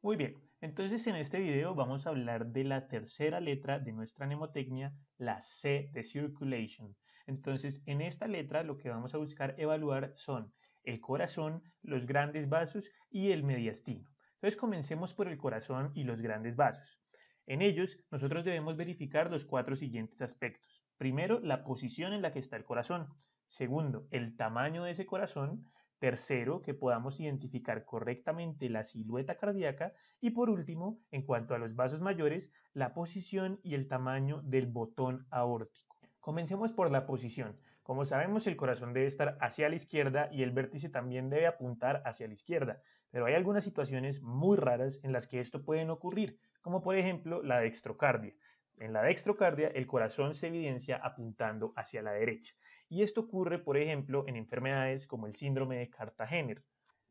Muy bien, entonces en este video vamos a hablar de la tercera letra de nuestra mnemotecnia, la C de circulation. Entonces en esta letra lo que vamos a buscar evaluar son el corazón, los grandes vasos y el mediastino. Entonces comencemos por el corazón y los grandes vasos. En ellos nosotros debemos verificar los cuatro siguientes aspectos. Primero, la posición en la que está el corazón. Segundo, el tamaño de ese corazón. Tercero, que podamos identificar correctamente la silueta cardíaca. Y por último, en cuanto a los vasos mayores, la posición y el tamaño del botón aórtico. Comencemos por la posición. Como sabemos, el corazón debe estar hacia la izquierda y el vértice también debe apuntar hacia la izquierda, pero hay algunas situaciones muy raras en las que esto puede ocurrir, como por ejemplo la dextrocardia. En la dextrocardia, el corazón se evidencia apuntando hacia la derecha. Y esto ocurre, por ejemplo, en enfermedades como el síndrome de Cartagener.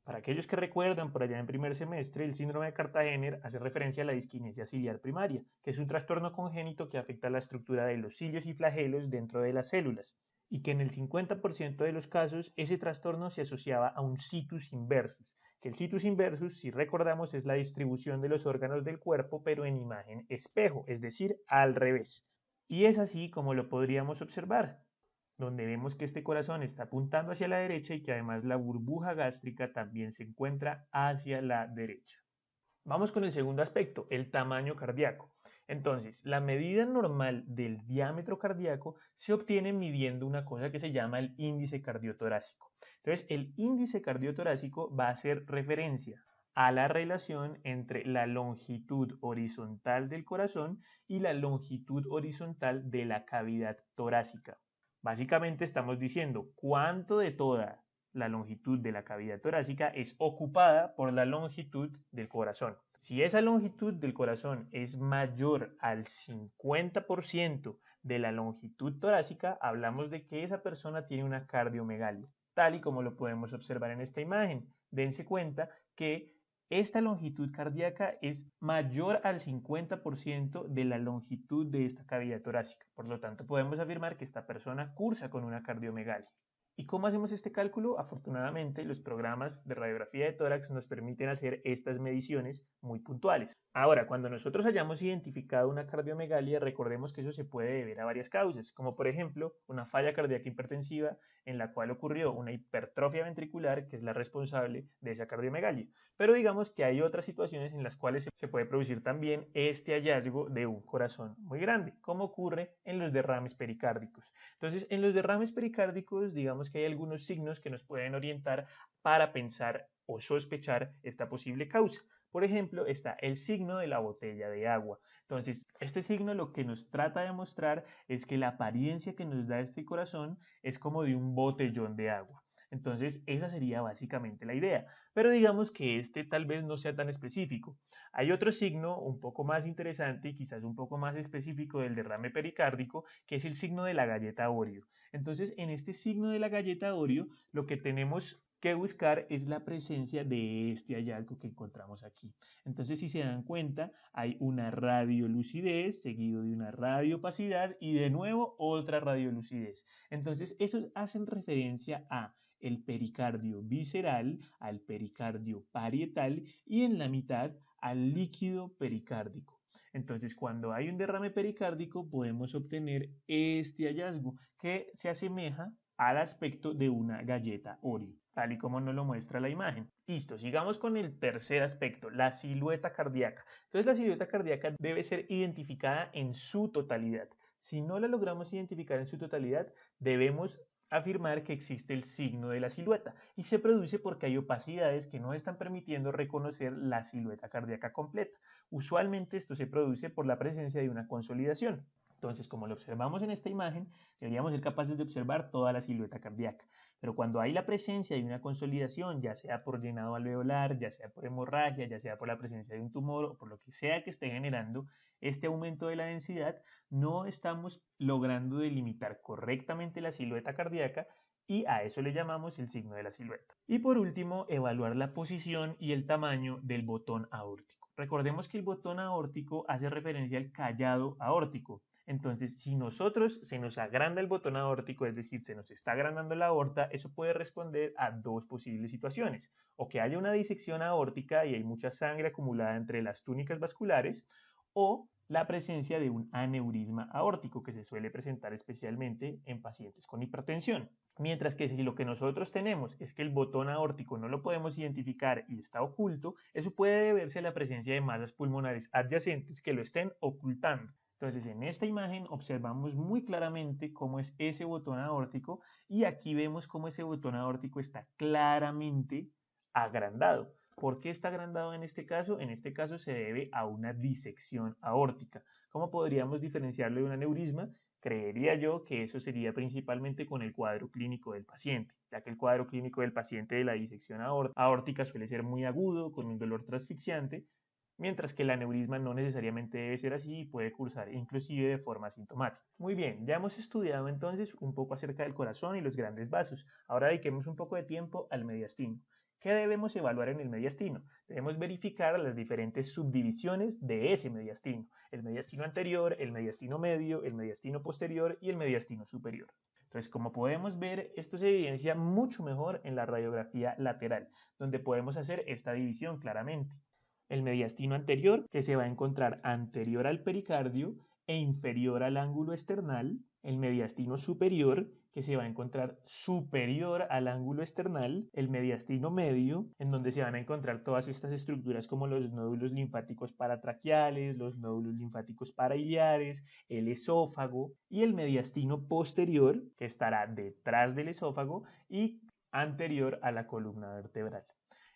Para aquellos que recuerdan por allá en primer semestre, el síndrome de Cartagener hace referencia a la disquinesia ciliar primaria, que es un trastorno congénito que afecta la estructura de los cilios y flagelos dentro de las células, y que en el 50% de los casos ese trastorno se asociaba a un situs inversus, que el situs inversus, si recordamos, es la distribución de los órganos del cuerpo, pero en imagen espejo, es decir, al revés. Y es así como lo podríamos observar, donde vemos que este corazón está apuntando hacia la derecha y que además la burbuja gástrica también se encuentra hacia la derecha. Vamos con el segundo aspecto, el tamaño cardíaco. Entonces, la medida normal del diámetro cardíaco se obtiene midiendo una cosa que se llama el índice cardiotorácico. Entonces, el índice cardiotorácico va a hacer referencia a la relación entre la longitud horizontal del corazón y la longitud horizontal de la cavidad torácica. Básicamente estamos diciendo cuánto de toda la longitud de la cavidad torácica es ocupada por la longitud del corazón. Si esa longitud del corazón es mayor al 50% de la longitud torácica, hablamos de que esa persona tiene una cardiomegalia, tal y como lo podemos observar en esta imagen. Dense cuenta que esta longitud cardíaca es mayor al 50% de la longitud de esta cavidad torácica. Por lo tanto, podemos afirmar que esta persona cursa con una cardiomegalia. ¿Y cómo hacemos este cálculo? Afortunadamente, los programas de radiografía de tórax nos permiten hacer estas mediciones muy puntuales. Ahora, cuando nosotros hayamos identificado una cardiomegalia, recordemos que eso se puede deber a varias causas, como por ejemplo una falla cardíaca hipertensiva en la cual ocurrió una hipertrofia ventricular que es la responsable de esa cardiomegalia. Pero digamos que hay otras situaciones en las cuales se puede producir también este hallazgo de un corazón muy grande, como ocurre en los derrames pericárdicos. Entonces, en los derrames pericárdicos, digamos que hay algunos signos que nos pueden orientar para pensar o sospechar esta posible causa. Por ejemplo, está el signo de la botella de agua. Entonces, este signo lo que nos trata de mostrar es que la apariencia que nos da este corazón es como de un botellón de agua. Entonces, esa sería básicamente la idea. Pero digamos que este tal vez no sea tan específico. Hay otro signo un poco más interesante y quizás un poco más específico del derrame pericárdico, que es el signo de la galleta Oreo. Entonces, en este signo de la galleta Oreo, lo que tenemos que buscar es la presencia de este hallazgo que encontramos aquí. Entonces, si se dan cuenta, hay una radiolucidez seguido de una radiopacidad y de nuevo otra radiolucidez. Entonces, esos hacen referencia a el pericardio visceral, al pericardio parietal y en la mitad al líquido pericárdico. Entonces, cuando hay un derrame pericárdico, podemos obtener este hallazgo que se asemeja al aspecto de una galleta Oreo, tal y como nos lo muestra la imagen. Listo, sigamos con el tercer aspecto, la silueta cardíaca. Entonces, la silueta cardíaca debe ser identificada en su totalidad. Si no la logramos identificar en su totalidad, debemos afirmar que existe el signo de la silueta y se produce porque hay opacidades que no están permitiendo reconocer la silueta cardíaca completa. Usualmente esto se produce por la presencia de una consolidación. Entonces, como lo observamos en esta imagen, deberíamos ser capaces de observar toda la silueta cardíaca. Pero cuando hay la presencia de una consolidación, ya sea por llenado alveolar, ya sea por hemorragia, ya sea por la presencia de un tumor o por lo que sea que esté generando este aumento de la densidad, no estamos logrando delimitar correctamente la silueta cardíaca y a eso le llamamos el signo de la silueta. Y por último, evaluar la posición y el tamaño del botón aórtico. Recordemos que el botón aórtico hace referencia al callado aórtico. Entonces, si nosotros se nos agranda el botón aórtico, es decir, se nos está agrandando la aorta, eso puede responder a dos posibles situaciones. O que haya una disección aórtica y hay mucha sangre acumulada entre las túnicas vasculares, o la presencia de un aneurisma aórtico que se suele presentar especialmente en pacientes con hipertensión. Mientras que si lo que nosotros tenemos es que el botón aórtico no lo podemos identificar y está oculto, eso puede deberse a la presencia de masas pulmonares adyacentes que lo estén ocultando. Entonces, en esta imagen observamos muy claramente cómo es ese botón aórtico y aquí vemos cómo ese botón aórtico está claramente agrandado. ¿Por qué está agrandado en este caso? En este caso se debe a una disección aórtica. ¿Cómo podríamos diferenciarlo de un aneurisma? Creería yo que eso sería principalmente con el cuadro clínico del paciente, ya que el cuadro clínico del paciente de la disección aórtica suele ser muy agudo, con un dolor transfixiante, mientras que el aneurisma no necesariamente debe ser así y puede cursar inclusive de forma asintomática. Muy bien, ya hemos estudiado entonces un poco acerca del corazón y los grandes vasos. Ahora dediquemos un poco de tiempo al mediastino. ¿Qué debemos evaluar en el mediastino? Debemos verificar las diferentes subdivisiones de ese mediastino. El mediastino anterior, el mediastino medio, el mediastino posterior y el mediastino superior. Entonces, como podemos ver, esto se evidencia mucho mejor en la radiografía lateral, donde podemos hacer esta división claramente. El mediastino anterior, que se va a encontrar anterior al pericardio e inferior al ángulo esternal. El mediastino superior, que se va a encontrar superior al ángulo esternal. El mediastino medio, en donde se van a encontrar todas estas estructuras como los nódulos linfáticos paratraqueales, los nódulos linfáticos parailiares, el esófago. Y el mediastino posterior, que estará detrás del esófago y anterior a la columna vertebral.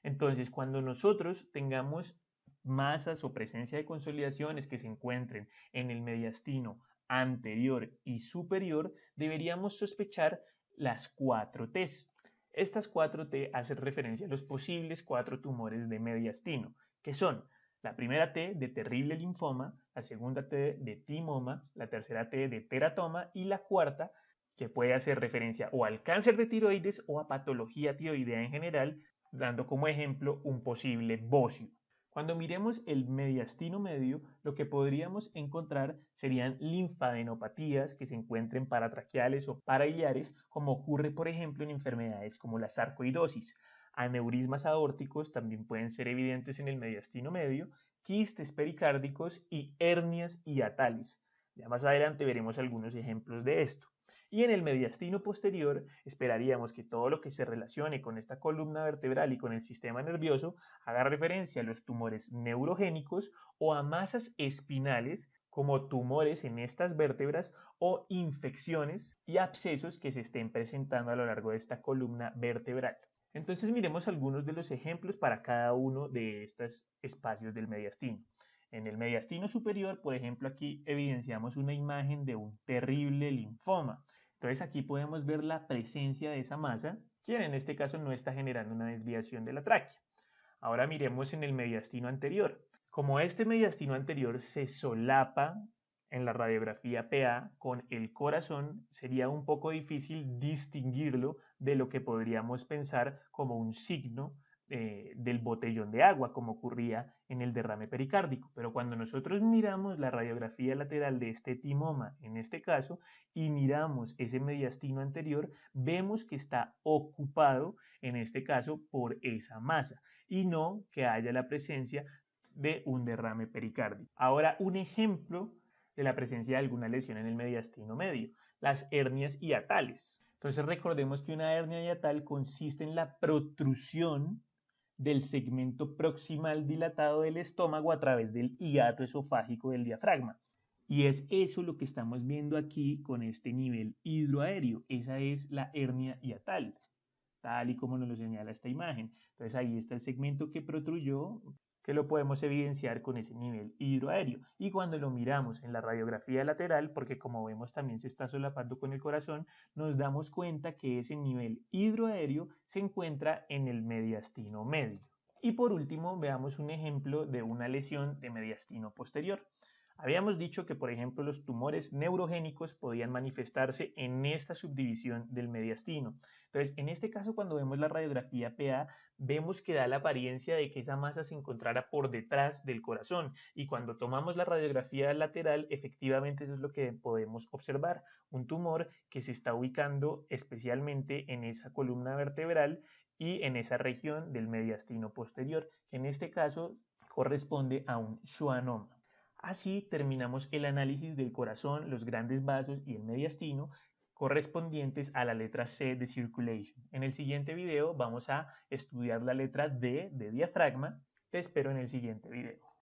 Entonces, cuando nosotros tengamos masas o presencia de consolidaciones que se encuentren en el mediastino anterior y superior, deberíamos sospechar las 4Ts. Estas 4T hacen referencia a los posibles 4 tumores de mediastino, que son la primera T de terrible linfoma, la segunda T de timoma, la tercera T de teratoma y la cuarta que puede hacer referencia o al cáncer de tiroides o a patología tiroidea en general, dando como ejemplo un posible bocio. Cuando miremos el mediastino medio, lo que podríamos encontrar serían linfadenopatías que se encuentren paratraqueales o parailiares, como ocurre por ejemplo en enfermedades como la sarcoidosis. Aneurismas aórticos también pueden ser evidentes en el mediastino medio, quistes pericárdicos y hernias hiatales. Ya más adelante veremos algunos ejemplos de esto. Y en el mediastino posterior esperaríamos que todo lo que se relacione con esta columna vertebral y con el sistema nervioso haga referencia a los tumores neurogénicos o a masas espinales como tumores en estas vértebras o infecciones y abscesos que se estén presentando a lo largo de esta columna vertebral. Entonces miremos algunos de los ejemplos para cada uno de estos espacios del mediastino. En el mediastino superior, por ejemplo, aquí evidenciamos una imagen de un terrible linfoma. Entonces aquí podemos ver la presencia de esa masa, quien en este caso no está generando una desviación de la tráquea. Ahora miremos en el mediastino anterior. Como este mediastino anterior se solapa en la radiografía PA con el corazón, sería un poco difícil distinguirlo de lo que podríamos pensar como un signo del botellón de agua, como ocurría en el derrame pericárdico. Pero cuando nosotros miramos la radiografía lateral de este timoma, en este caso, y miramos ese mediastino anterior, vemos que está ocupado, en este caso, por esa masa, y no que haya la presencia de un derrame pericárdico. Ahora, un ejemplo de la presencia de alguna lesión en el mediastino medio, las hernias hiatales. Entonces recordemos que una hernia hiatal consiste en la protrusión del segmento proximal dilatado del estómago a través del hiato esofágico del diafragma. Y es eso lo que estamos viendo aquí con este nivel hidroaéreo. Esa es la hernia hiatal, tal y como nos lo señala esta imagen. Entonces ahí está el segmento que protruyó, que lo podemos evidenciar con ese nivel hidroaéreo. Y cuando lo miramos en la radiografía lateral, porque como vemos también se está solapando con el corazón, nos damos cuenta que ese nivel hidroaéreo se encuentra en el mediastino medio. Y por último, veamos un ejemplo de una lesión de mediastino posterior. Habíamos dicho que, por ejemplo, los tumores neurogénicos podían manifestarse en esta subdivisión del mediastino. Entonces, en este caso, cuando vemos la radiografía PA, vemos que da la apariencia de que esa masa se encontrara por detrás del corazón. Y cuando tomamos la radiografía lateral, efectivamente eso es lo que podemos observar, un tumor que se está ubicando especialmente en esa columna vertebral y en esa región del mediastino posterior, que en este caso corresponde a un schwannoma. Así terminamos el análisis del corazón, los grandes vasos y el mediastino correspondientes a la letra C de circulation. En el siguiente video vamos a estudiar la letra D de diafragma. Te espero en el siguiente video.